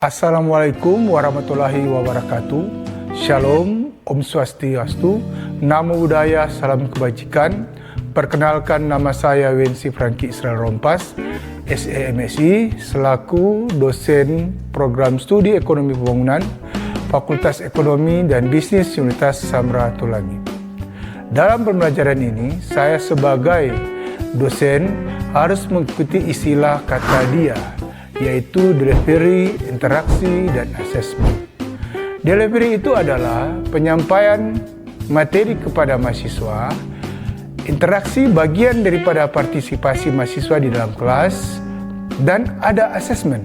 Assalamualaikum warahmatullahi wabarakatuh. Shalom, Om Swastiastu, Namo Buddhaya, Salam Kebajikan. Perkenalkan, nama saya Wensi Franky Israel Rompas, SEMSI, selaku dosen program studi ekonomi pembangunan, Fakultas Ekonomi dan Bisnis Universitas Samratulangi. Dalam pembelajaran ini, saya sebagai dosen harus mengikuti istilah kata dia, yaitu delivery, interaksi, dan assessment. Delivery itu adalah penyampaian materi kepada mahasiswa, interaksi bagian daripada partisipasi mahasiswa di dalam kelas, dan ada assessment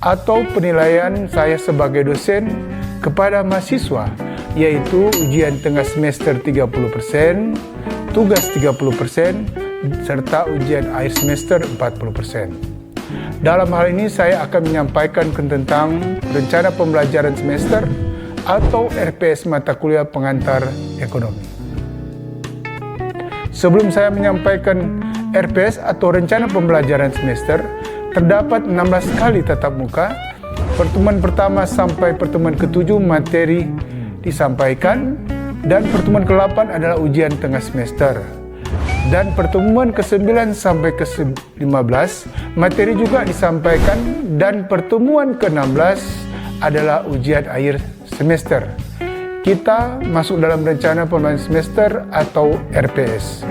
atau penilaian saya sebagai dosen kepada mahasiswa, yaitu ujian tengah semester 30%, tugas 30%, serta ujian akhir semester 40%. Dalam hal ini saya akan menyampaikan tentang rencana pembelajaran semester atau RPS mata kuliah pengantar ekonomi. Sebelum saya menyampaikan RPS atau rencana pembelajaran semester, terdapat 16 kali tatap muka. Pertemuan pertama sampai pertemuan ke-7 materi disampaikan, dan pertemuan ke-8 adalah ujian tengah semester. Dan pertemuan ke-9 sampai ke-15 materi juga disampaikan, dan pertemuan ke-16 adalah ujian akhir semester. Kita masuk dalam rencana pembelajaran semester atau RPS.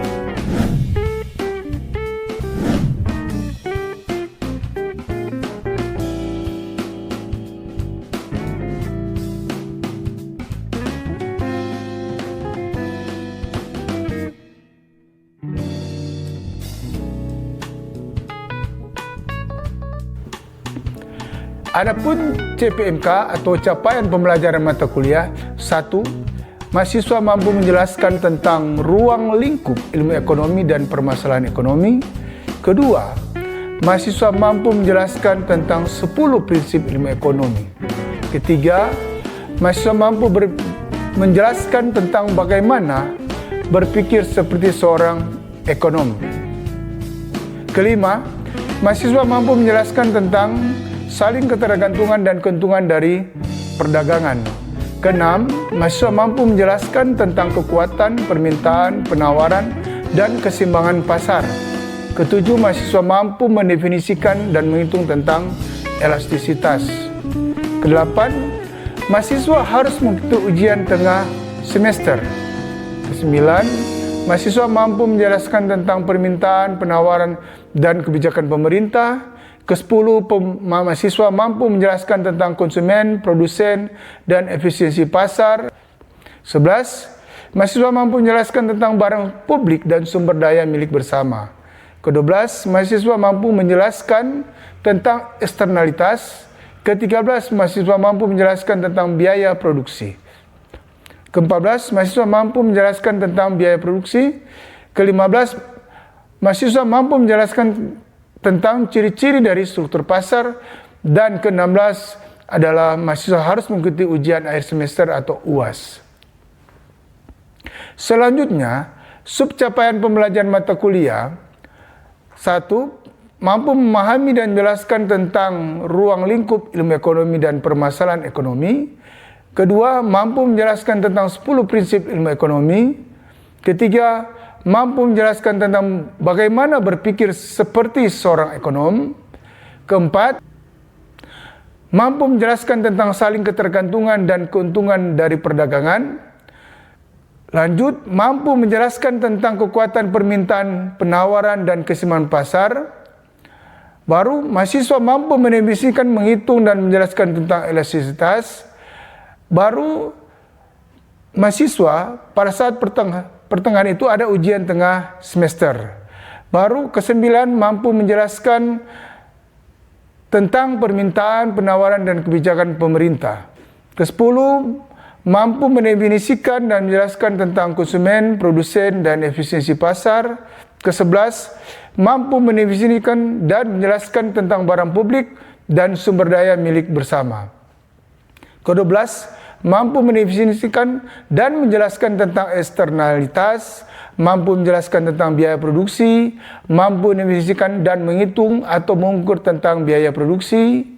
Adapun CPMK atau capaian pembelajaran mata kuliah 1. Mahasiswa mampu menjelaskan tentang ruang lingkup ilmu ekonomi dan permasalahan ekonomi. Kedua, mahasiswa mampu menjelaskan tentang 10 prinsip ilmu ekonomi. Ketiga, mahasiswa mampu menjelaskan tentang bagaimana berpikir seperti seorang ekonom. Kelima, mahasiswa mampu menjelaskan tentang saling ketergantungan dan keuntungan dari perdagangan. Keenam, mahasiswa mampu menjelaskan tentang kekuatan, permintaan, penawaran, dan keseimbangan pasar. Ketujuh, mahasiswa mampu mendefinisikan dan menghitung tentang elastisitas. Kedelapan, mahasiswa harus mengikuti ujian tengah semester. Kesembilan, mahasiswa mampu menjelaskan tentang permintaan, penawaran, dan kebijakan pemerintah. Ke-10, mahasiswa mampu menjelaskan tentang konsumen, produsen, dan efisiensi pasar. 11, mahasiswa mampu menjelaskan tentang barang publik dan sumber daya milik bersama. Ke-12, mahasiswa mampu menjelaskan tentang eksternalitas. Ke-13, mahasiswa mampu menjelaskan tentang biaya produksi. Ke-14, mahasiswa mampu menjelaskan tentang biaya produksi. Ke-15, mahasiswa mampu menjelaskan tentang ciri-ciri dari struktur pasar. Dan ke-16 adalah mahasiswa harus mengikuti ujian akhir semester atau UAS. Selanjutnya, subcapaian pembelajaran mata kuliah. 1. Mampu memahami dan menjelaskan tentang ruang lingkup ilmu ekonomi dan permasalahan ekonomi. Kedua, mampu menjelaskan tentang 10 prinsip ilmu ekonomi. Ketiga, mampu menjelaskan tentang bagaimana berpikir seperti seorang ekonom. Keempat, mampu menjelaskan tentang saling ketergantungan dan keuntungan dari perdagangan. Lanjut, mampu menjelaskan tentang kekuatan permintaan, penawaran, dan keseimbangan pasar. Baru, mahasiswa mampu mendefinisikan, menghitung, dan menjelaskan tentang elastisitas. Baru, mahasiswa pada saat pertengahan itu ada ujian tengah semester. Baru ke-9 mampu menjelaskan tentang permintaan, penawaran, dan kebijakan pemerintah. Ke-10 mampu mendefinisikan dan menjelaskan tentang konsumen, produsen, dan efisiensi pasar. Ke-11 mampu mendefinisikan dan menjelaskan tentang barang publik dan sumber daya milik bersama. Ke-12 mampu mendefinisikan dan menjelaskan tentang eksternalitas, mampu menjelaskan tentang biaya produksi, mampu mendefinisikan dan menghitung atau mengukur tentang biaya produksi.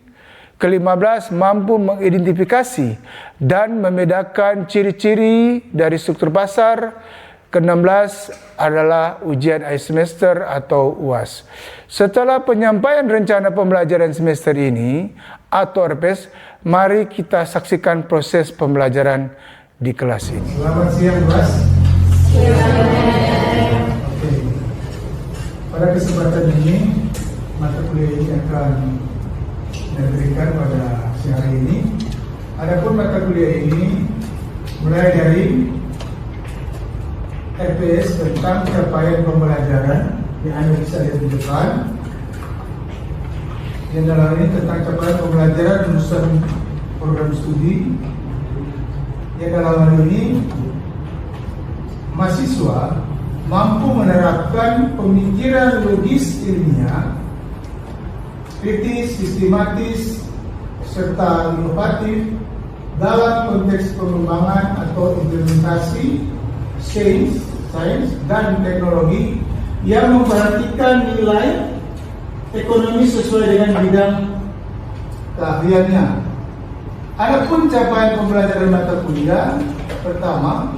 Ke-15, mampu mengidentifikasi dan membedakan ciri-ciri dari struktur pasar. Ke-16 adalah ujian akhir semester atau UAS. Setelah penyampaian rencana pembelajaran semester ini atau RPS, mari kita saksikan proses pembelajaran di kelas ini. Selamat siang, kelas. Oke. Pada kesempatan ini, mata kuliah ini akan diberikan pada siang hari ini. Adapun mata kuliah ini mulai dari RPS tentang capaian pembelajaran yang Anda bisa lihat di depan. Yang dalam ini tentang capaian pembelajaran lulusan program studi. Yang dalam hal ini mahasiswa mampu menerapkan pemikiran logis ilmiah, kritis, sistematis, serta inovatif dalam konteks pengembangan atau implementasi sains dan teknologi yang memperhatikan nilai ekonomi sesuai dengan bidang keahliannya. Adapun capaian pembelajaran mata kuliah pertama,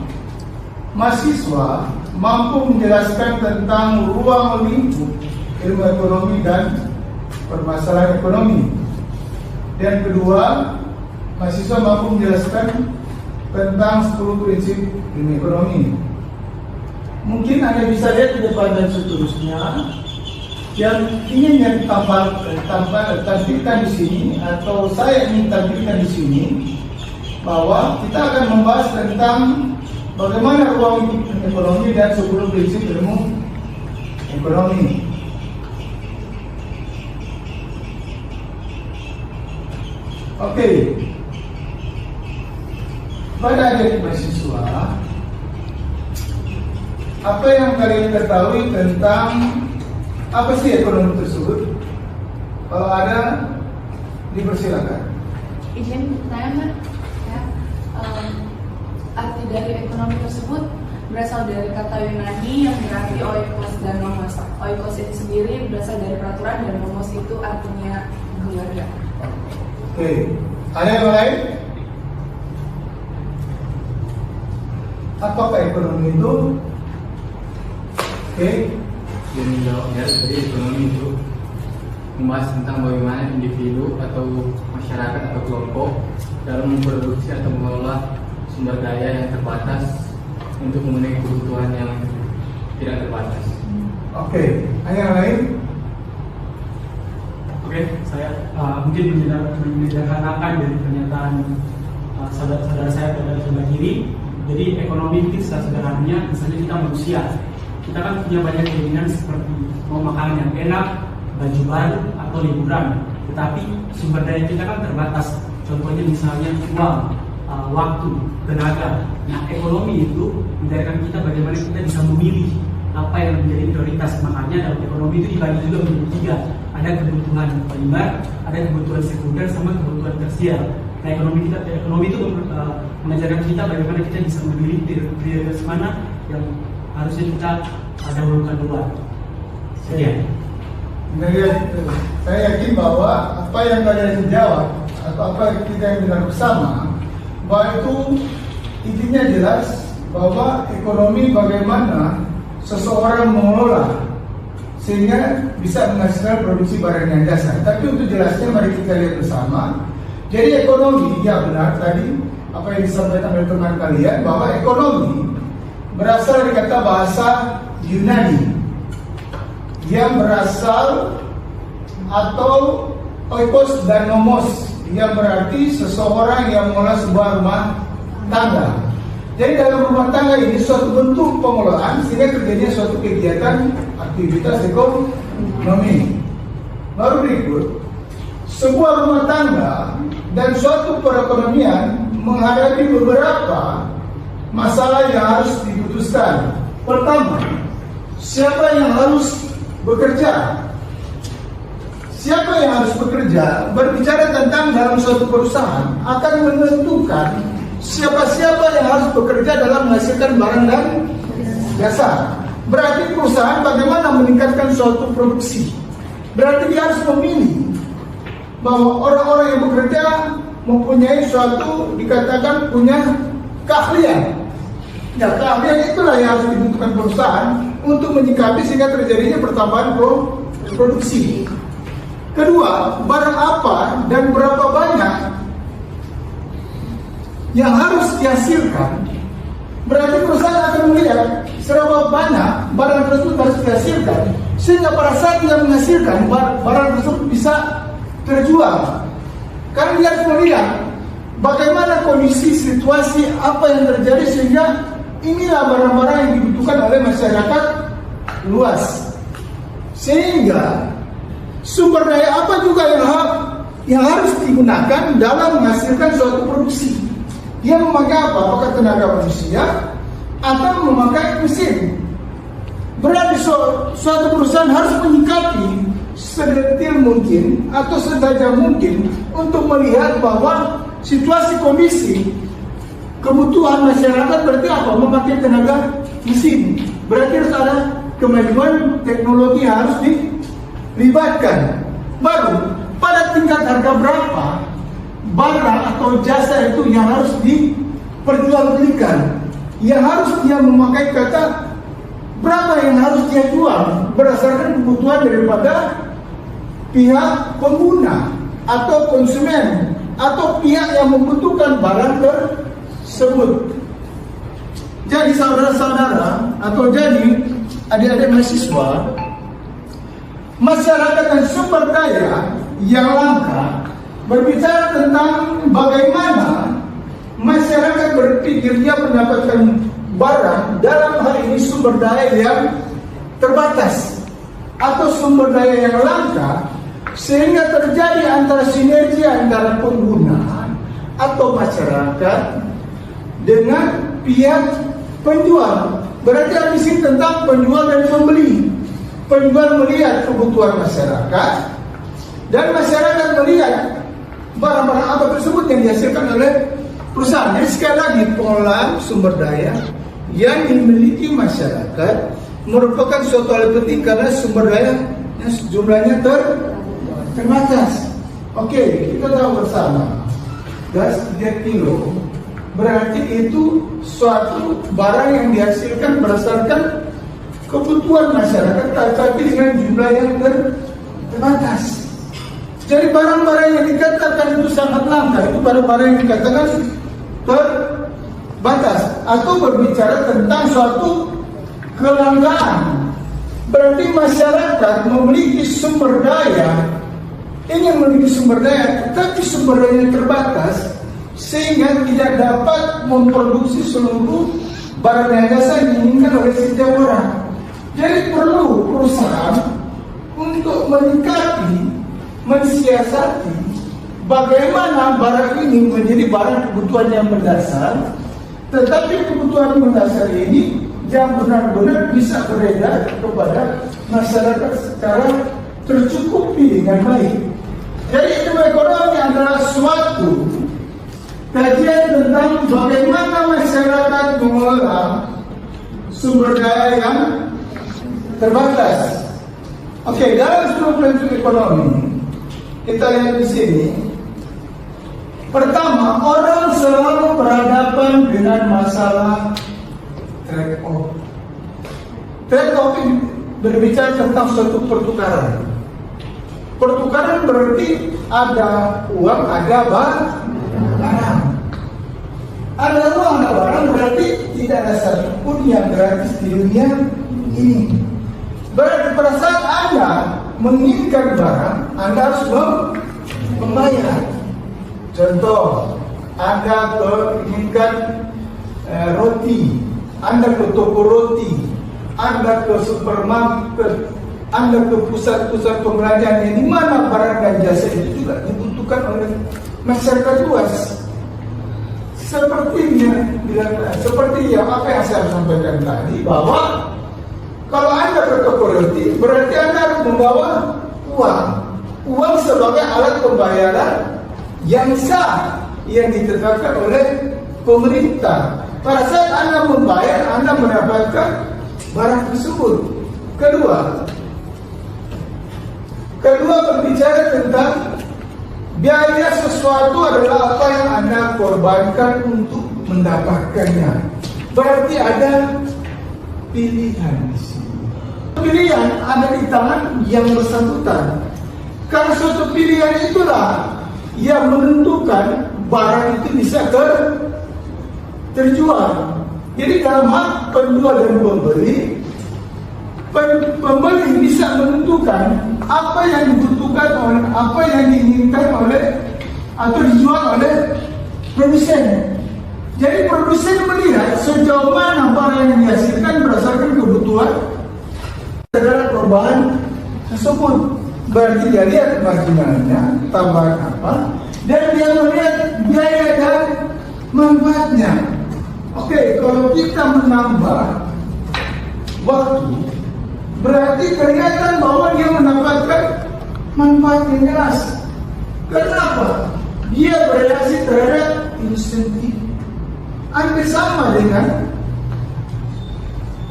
mahasiswa mampu menjelaskan tentang ruang lingkup ilmu ekonomi dan permasalahan ekonomi. Dan kedua, mahasiswa mampu menjelaskan tentang 10 prinsip ilmu ekonomi. Mungkin Anda bisa lihat di depan dan seterusnya yang ingin yang tampilkan di sini atau saya ingin tampilkan di sini bahwa kita akan membahas tentang bagaimana ruang lingkup ekonomi dan 10 prinsip ilmu ekonomi. Oke, pada adik mahasiswa, apa yang kalian ketahui tentang apa sih ekonomi tersebut? Kalau ada, dipersilakan. Izin bertanya, ya. Arti dari ekonomi tersebut berasal dari kata Yunani yang berarti oikos dan nomos. Oikos itu sendiri berasal dari peraturan dan nomos itu artinya keluarga. Oke, ada yang lain? Apakah ekonomi itu? Oke, yang menjawabnya, jadi ekonomi itu membahas tentang bagaimana individu atau masyarakat atau kelompok dalam memproduksi atau mengelola sumber daya yang terbatas untuk memenuhi kebutuhan yang tidak terbatas. oke, ada yang lain? Oke, saya mungkin menyederhanakan dari pernyataan saudara saya pada sebelah kiri. Jadi ekonomi itu sederhananya, misalnya kita manusia, kita kan punya banyak keinginan seperti mau makanan yang enak, baju baru atau liburan. Tetapi sumber daya kita kan terbatas. Contohnya misalnya uang, waktu, tenaga. Nah, ekonomi itu menjadikan kita bagaimana kita bisa memilih apa yang menjadi prioritas. Makanya dalam ekonomi itu dibagi juga menjadi 3. Ada kebutuhan primer, ada kebutuhan sekunder, sama kebutuhan tersier. Nah, ekonomi itu mengajarkan kita bagaimana kita bisa memilih prioritas mana yang harusnya kita dahulukan duluan. Sekian. Saya yakin bahwa apa yang kalian jawab atau apa yang kita yang dengar bersama, bahwa itu intinya jelas bahwa ekonomi bagaimana seseorang mengelola sehingga bisa menghasilkan produksi barang dan jasa. Tapi untuk jelasnya mari kita lihat bersama. Jadi ekonomi, ya benar tadi apa yang disampaikan oleh teman kalian, bahwa ekonomi berasal dari kata bahasa Yunani yang berasal atau oikos dan nomos yang berarti seseorang yang mengelola sebuah rumah tangga. Jadi dalam rumah tangga ini suatu bentuk pengelolaan sehingga terjadinya suatu kegiatan aktivitas ekonomi. Baru berikut, sebuah rumah tangga dan suatu perekonomian menghadapi beberapa masalah yang harus diputuskan. Pertama, siapa yang harus bekerja? Siapa yang harus bekerja? Berbicara tentang dalam suatu perusahaan akan menentukan siapa-siapa yang harus bekerja dalam menghasilkan barang dan jasa. Berarti perusahaan bagaimana meningkatkan suatu produksi. Berarti dia harus memilih bahwa orang-orang yang bekerja mempunyai suatu dikatakan punya keahlian. Ya, keahlian itulah yang harus dibutuhkan perusahaan untuk menyikapi sehingga terjadinya pertambahan produksi. Kedua, barang apa dan berapa banyak yang harus dihasilkan. Berarti perusahaan akan melihat seberapa banyak barang tersebut harus dihasilkan, sehingga pada saat dia menghasilkan barang tersebut bisa terjual. Karena dia harus melihat bagaimana kondisi situasi apa yang terjadi, sehingga inilah barang-barang yang dibutuhkan oleh masyarakat luas. Sehingga sumber daya apa juga yang harus digunakan dalam menghasilkan suatu produksi. Dia memakai apa? Apakah tenaga manusia atau memakai mesin? Berarti suatu perusahaan harus menyikapi sedetil mungkin atau setajam mungkin untuk melihat bahwa situasi kondisi kebutuhan masyarakat berarti apa? Memakai tenaga mesin. Berarti harus ada kemajuan teknologi yang harus dilibatkan. Baru pada tingkat harga berapa barang atau jasa itu yang harus diperjualbelikan, yang harus dia memakai kata berapa yang harus dia jual berdasarkan kebutuhan daripada pihak pengguna atau konsumen atau pihak yang membutuhkan barang tersebut. Jadi saudara-saudara atau jadi adik-adik mahasiswa, masyarakat dan sumber daya yang langka berbicara tentang bagaimana masyarakat berpikir dia mendapatkan barang dalam hal ini sumber daya yang terbatas atau sumber daya yang langka, sehingga terjadi antara sinergi antara pengguna atau masyarakat dengan pihak penjual. Berarti di sini tentang penjual dan pembeli. Penjual melihat kebutuhan masyarakat dan masyarakat melihat barang-barang apa tersebut yang dihasilkan oleh perusahaan. Jadi sekali lagi, pengolahan sumber daya yang dimiliki masyarakat merupakan suatu hal penting karena sumber daya yang jumlahnya terbatas. Oke, kita tahu bersama gas 3 kilo berarti itu suatu barang yang dihasilkan berdasarkan kebutuhan masyarakat, tapi dengan jumlah yang terbatas. Jadi barang-barang yang dikatakan itu sangat langka, itu barang-barang yang dikatakan terbatas atau berbicara tentang suatu kelangkaan. Berarti masyarakat memiliki sumber daya, ingin memiliki sumber daya, tetapi sumber daya terbatas sehingga tidak dapat memproduksi seluruh barang dan jasa yang diinginkan oleh setiap orang. Jadi perlu perusahaan untuk menyikapi, mensiasati bagaimana barang ini menjadi barang kebutuhan yang mendasar, tetapi kebutuhan mendasar ini yang benar-benar bisa beredar kepada masyarakat secara tercukupi dengan baik. Jadi ilmu ekonomi adalah suatu kajian tentang bagaimana masyarakat mengelola sumber daya yang terbatas. Oke, dalam seluruh prinsip ekonomi kita lihat di sini. Pertama, orang selalu berhadapan dengan masalah trade-off. Trade-off berbicara tentang suatu pertukaran. Pertukaran berarti ada uang, ada barang. Ada uang, ada barang berarti tidak ada satu pun yang gratis di dunia ini. Berarti pada saat Anda menginginkan barang, Anda harus membayar. Contoh, Anda menginginkan roti, Anda ke toko roti, Anda ke supermarket, Anda ke pusat-pusat pembelanjaan, di mana barang dan jasa itu juga dibutuhkan oleh masyarakat luas. Seperti yang apa yang saya sampaikan tadi, bahwa kalau Anda ke toko roti, berarti Anda harus membawa uang. Uang sebagai alat pembayaran yang sah, yang ditetapkan oleh pemerintah. Pada saat Anda membayar, Anda mendapatkan barang tersebut. Kedua berbicara tentang Biaya sesuatu adalah apa yang Anda korbankan untuk mendapatkannya. Berarti ada pilihan di sini. Pilihan ada di tangan yang bersangkutan. Karena suatu pilihan itulah yang menentukan barang itu bisa terjual. Jadi dalam hak penjual dan pembeli, pembeli bisa menentukan apa yang dibutuhkan oleh, apa yang diinginkan oleh atau dijual oleh produsen. Jadi produsen melihat sejauh mana barang yang dihasilkan berdasarkan kebutuhan terhadap perubahan tersebut. Berarti dia lihat marginalnya, tambahan apa, dan dia melihat biaya dan manfaatnya. Oke, kalau kita menambah waktu, berarti kelihatan bahwa dia mendapatkan manfaat yang jelas. Kenapa? Dia bereaksi terhadap insentif. Hampir sama dengan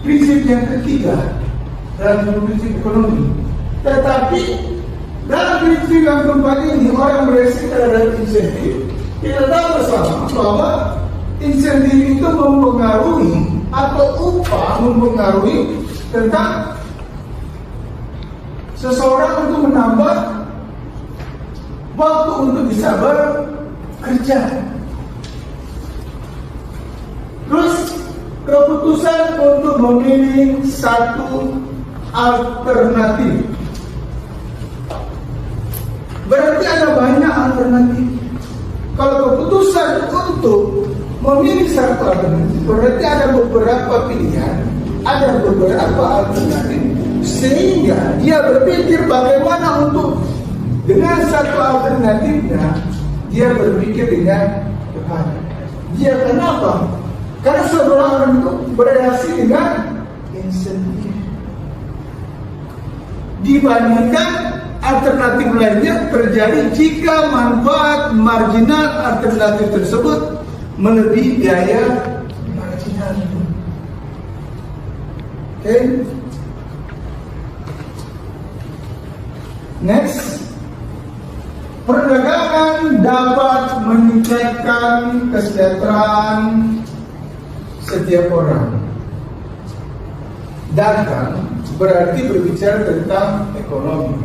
prinsip yang ketiga dalam prinsip ekonomi. Tetapi dalam prinsip yang keempat ini, orang bereaksi terhadap insentif. Kita tahu bersama bahwa insentif itu mempengaruhi atau upah mempengaruhi tentang seseorang untuk menambah waktu untuk bisa bekerja. Terus keputusan untuk memilih satu alternatif. Berarti ada banyak alternatif. Kalau keputusan untuk memilih satu alternatif, berarti ada beberapa pilihan, ada beberapa alternatif, sehingga dia berpikir bagaimana untuk dengan satu alternatifnya dia berpikir dengan tepat. Dia kenapa? Karena seorang orang itu bereaksi dengan insentif dibandingkan alternatif lainnya terjadi jika manfaat marginal alternatif tersebut melebihi biaya marginal. Oke. Next, perdagangan dapat meningkatkan kesejahteraan setiap orang. Dagang berarti berbicara tentang ekonomi.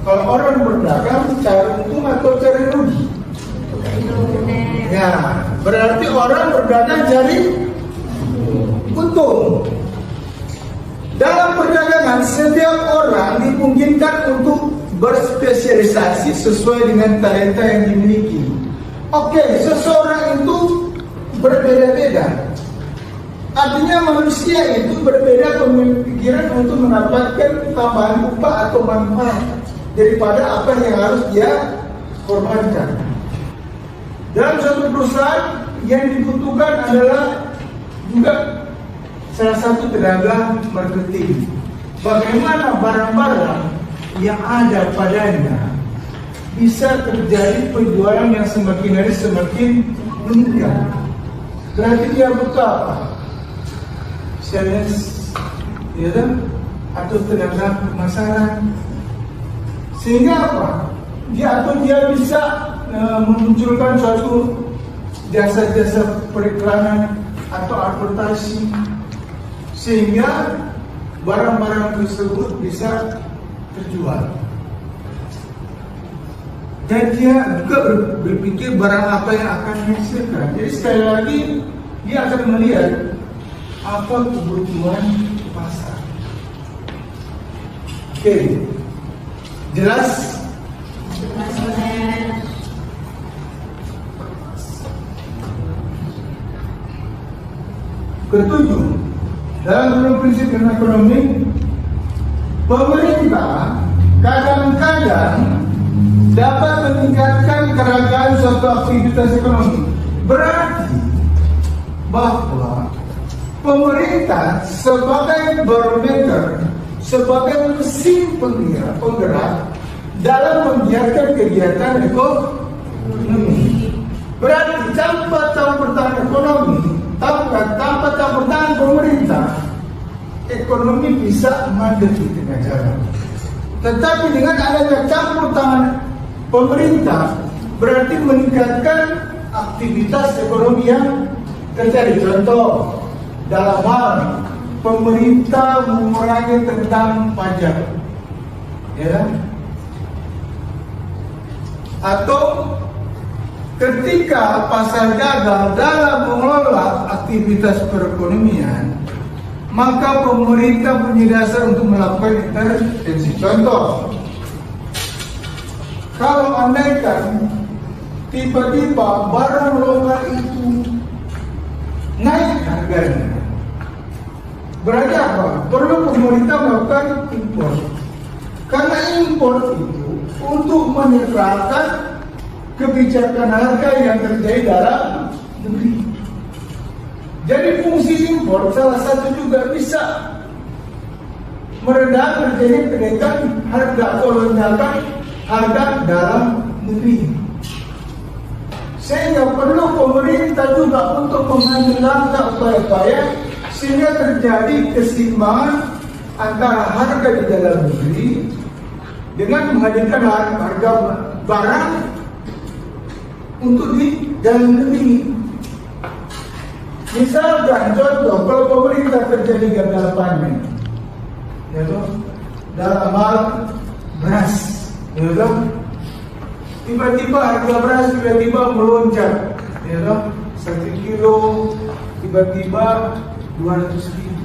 Kalau orang berdagang cari untung atau cari rugi? Ya, berarti orang berdagang cari untung. Dalam perdagangan setiap orang dimungkinkan untuk berspesialisasi sesuai dengan talenta yang dimiliki. Oke, seseorang itu berbeda-beda. Artinya manusia itu berbeda pemikiran untuk mendapatkan tambahan upah atau manfaat daripada apa yang harus dia korbankan. Dalam suatu perusahaan yang dibutuhkan adalah juga salah satu tenaga marketing. Bagaimana barang-barang yang ada padanya bisa terjadi penjualan yang semakin hari semakin meningkat. Berarti dia butuh apa? Sales, ya kan? Atau tenaga pemasaran. Sehingga apa? Dia bisa memunculkan suatu jasa-jasa periklanan atau advertising, sehingga barang-barang tersebut bisa terjual. Dan dia juga berpikir barang apa yang akan dihasilkan. Jadi sekali lagi dia akan melihat apa kebutuhan pasar. Oke, jelas? Ketujuh, dalam prinsip ekonomi, pemerintah kadang-kadang dapat meningkatkan keragaman suatu aktivitas ekonomi. Berarti bahwa pemerintah sebagai barometer, sebagai mesin penggerak dalam menggiatkan kegiatan ekonomi. Berarti tanpa campur tangan ekonomi, tanpa campur tangan pemerintah, ekonomi bisa mandek di tengah jalan. Tetapi dengan adanya campur tangan pemerintah berarti meningkatkan aktivitas ekonomi yang terjadi. Contoh, dalam hal pemerintah mengurangi tentang pajak, ya, atau ketika pasar gagal dalam mengelola aktivitas perekonomian, maka pemerintah punya dasar untuk melakukan intervensi. Contoh, kalau andaikan tiba-tiba barang lokal itu naik harganya, berarti apa? Perlu pemerintah melakukan impor. Karena impor itu untuk menetralkan kebijakan harga yang terjadi dalam negeri. Jadi fungsi impor salah satu juga bisa meredam terjadi kenaikan harga atau lonjakan harga dalam negeri. Sehingga perlu pemerintah juga untuk mengambil langkah upaya-upaya sehingga terjadi keseimbangan antara harga di dalam negeri dengan menghadirkan harga barang untuk di dalam negeri. Misalkan contoh, kalau pemerintah terjadi gagal panen, yaitu dalam hal beras, yaitu tiba-tiba harga beras tiba-tiba melonjak, yaitu 1 kilo tiba-tiba 200.000.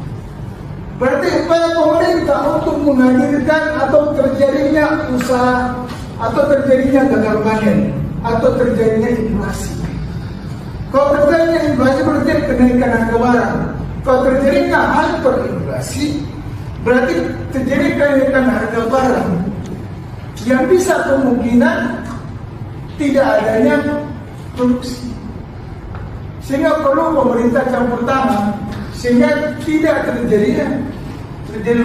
Berarti upaya pemerintah untuk menghadirkan atau terjadinya usaha atau terjadinya gagal panen atau terjadinya inflasi. Kalau terjadinya inflasi berarti kenaikan harga barang. Kalau terjadinya hyperinflasi berarti terjadi kenaikan harga barang yang bisa kemungkinan tidak adanya produksi. Sehingga perlu pemerintah campur tangan sehingga tidak terjadi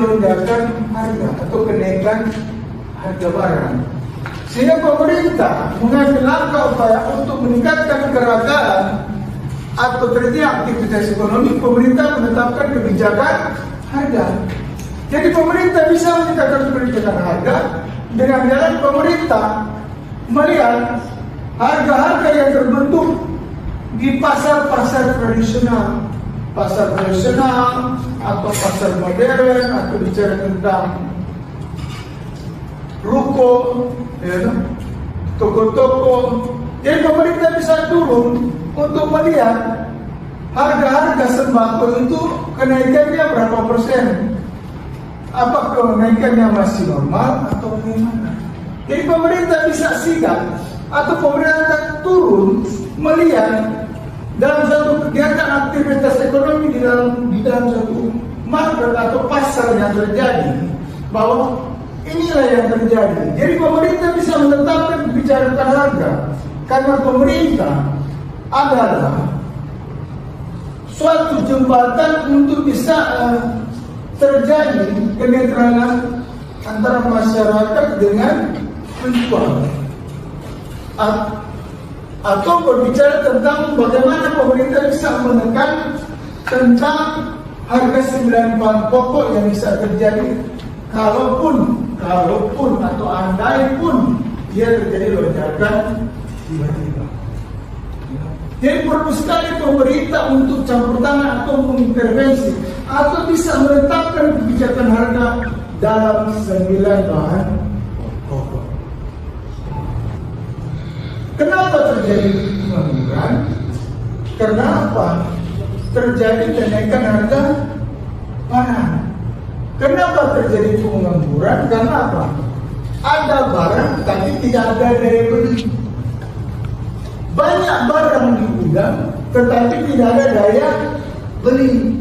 lonjakan harga atau kenaikan harga barang. Sehingga pemerintah mengambil langkah upaya untuk meningkatkan keragaman atau terjadi aktivitas ekonomi. Pemerintah menetapkan kebijakan harga. Jadi pemerintah bisa meningkatkan kebijakan harga dengan jalan pemerintah melihat harga-harga yang terbentuk di pasar-pasar tradisional, atau pasar modern, atau bicara tentang ruko, ya, toko-toko. Jadi pemerintah bisa turun untuk melihat harga-harga sembako itu kenaikannya berapa persen. Apakah kenaikannya masih normal atau bagaimana? Jadi pemerintah bisa sigap atau pemerintah turun melihat dalam satu kegiatan aktivitas ekonomi di dalam satu market atau pasar yang terjadi bahwa inilah yang terjadi. Jadi pemerintah bisa menetapkan kebijakan harga karena pemerintah adalah suatu jembatan untuk bisa terjadi kenetralan antara masyarakat dengan penjual. Atau berbicara tentang bagaimana pemerintah bisa menekan tentang harga 9 bahan pokok yang bisa terjadi kalaupun atau andai pun dia terjadi lonjakan tiba-tiba. Jadi perlu sekali pemerintah untuk campur tangan atau mengintervensi atau bisa menetapkan kebijakan harga dalam 9 bahan pokok. Kenapa terjadi pengangguran? Kenapa terjadi kenaikan harga barang? Kenapa terjadi pengangguran? Karena apa? Ada barang tapi tidak ada daya beli. Banyak barang di gudang tetapi tidak ada daya beli.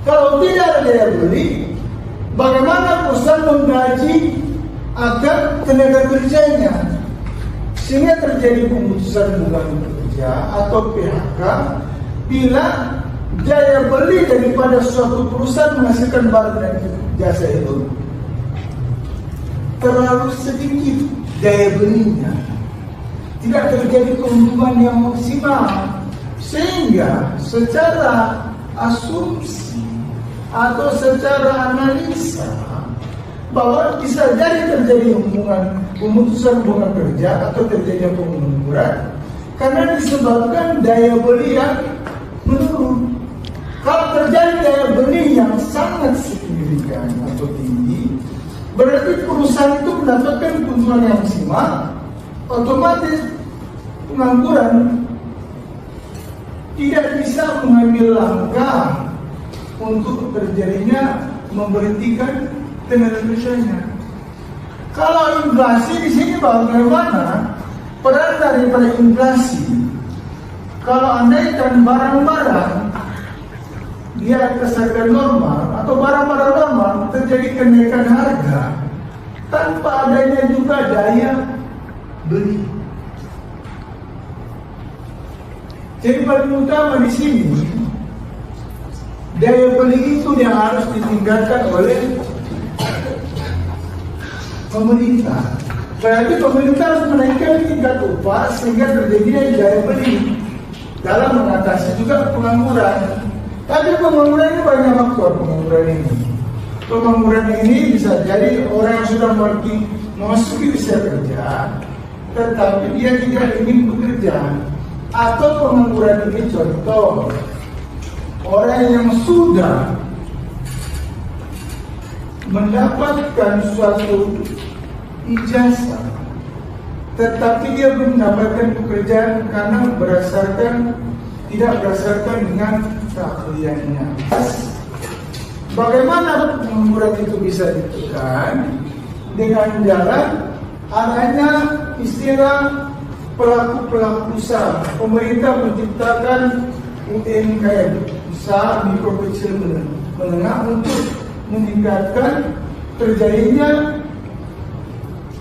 Kalau tidak ada daya beli, bagaimana perusahaan menggaji agar tenaga kerjanya? Sehingga terjadi pemutusan hubungan kerja atau PHK bila daya beli daripada suatu perusahaan menghasilkan barang dan jasa itu terlalu sedikit daya belinya, tidak terjadi keuntungan yang maksimal, sehingga secara asumsi atau secara analisa bahwa bisa jadi terjadi pemutusan hubungan kerja atau terjadi pengangguran karena disebabkan daya beli yang menurun. Kalau terjadi daya beli yang sangat signifikan atau tinggi, berarti perusahaan itu mendapatkan keuntungan yang maksimal, otomatis pengangguran tidak bisa mengambil langkah untuk terjadinya memberhentikan tenaga kerjanya. Kalau inflasi di sini bagaimana? Peran daripada inflasi, kalau andaikan barang-barang di atas harga normal atau barang-barang normal terjadi kenaikan harga tanpa adanya juga daya beli. Jadi paling utama di sini daya beli itu yang harus ditingkatkan oleh pemerintah. Berarti pemerintah harus menaikkan tingkat upah sehingga terjadinya daya beli dalam mengatasi juga pengangguran. Tapi pengangguran ini banyak faktor pengangguran ini. Pengangguran ini bisa jadi orang yang sudah memasuki usia kerja, tetapi dia tidak ingin bekerja. Atau pengangguran ini contoh orang yang sudah mendapatkan suatu ijazah, tetapi dia belum mendapatkan pekerjaan karena tidak berdasarkan dengan keahliannya. Bagaimana pengangguran itu bisa ditekan? Dengan jalan adanya istilah pelaku usaha. Pemerintah menciptakan UMKM, usaha mikro kecil menengah, untuk meningkatkan terjadinya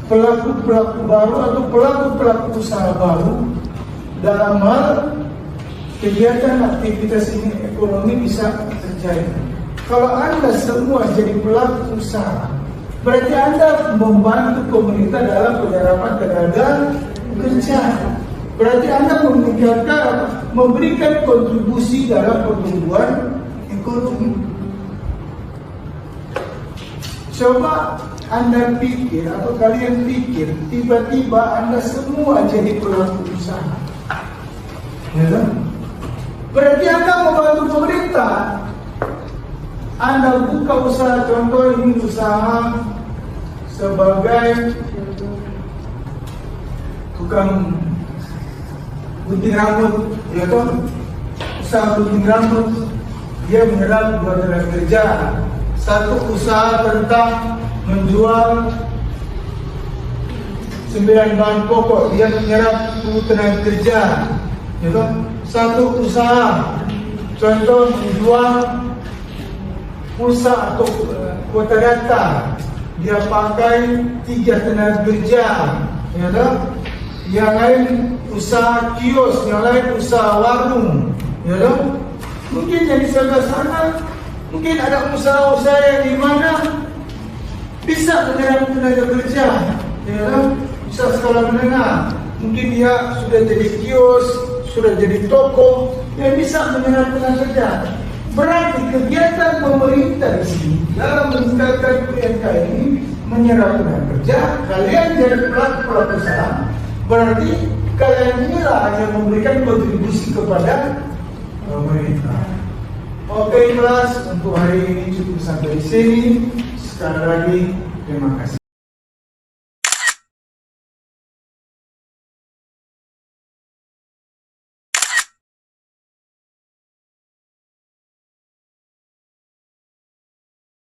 pelaku baru atau pelaku usaha baru dalam hal kegiatan aktivitas ini ekonomi bisa terjadi. Kalau Anda semua jadi pelaku usaha, berarti Anda membantu pemerintah dalam penyerapan tenaga kerja. Berarti Anda memberikan kontribusi dalam pertumbuhan ekonomi. Coba Anda pikir atau kalian pikir, tiba-tiba Anda semua jadi pelaku usaha, ya kan? Berarti Anda membantu pemerintah. Anda buka usaha, contoh ini usaha sebagai tukang gunting rambut, ya kan? Usaha gunting rambut, dia menyerap 2 tenaga kerja. Satu usaha tentang menjual 9 bahan pokok, dia menyerap 10 tenaga kerja, ya kan? Satu usaha contoh menjual pulsa atau kuota data, dia pakai 3 tenaga kerja, ya kan? Yang lain usaha kios, yang lain usaha warung, ya kan? Mungkin jadi sebelah sana, mungkin ada usaha-usaha yang di mana bisa menyerap tenaga kerja, ya kan? Bisa skala menengah, mungkin dia sudah jadi kios, sudah jadi toko yang bisa menyerap tenaga kerja. Berarti kegiatan pemerintah di sini dalam meningkatkan UMKM ini menyerap tenaga kerja. Kalian jadi pelaku usaha, berarti kalian inilah yang memberikan kontribusi kepada pemerintah. Oke, kelas untuk hari ini cukup sampai di sini. Sekali lagi terima kasih.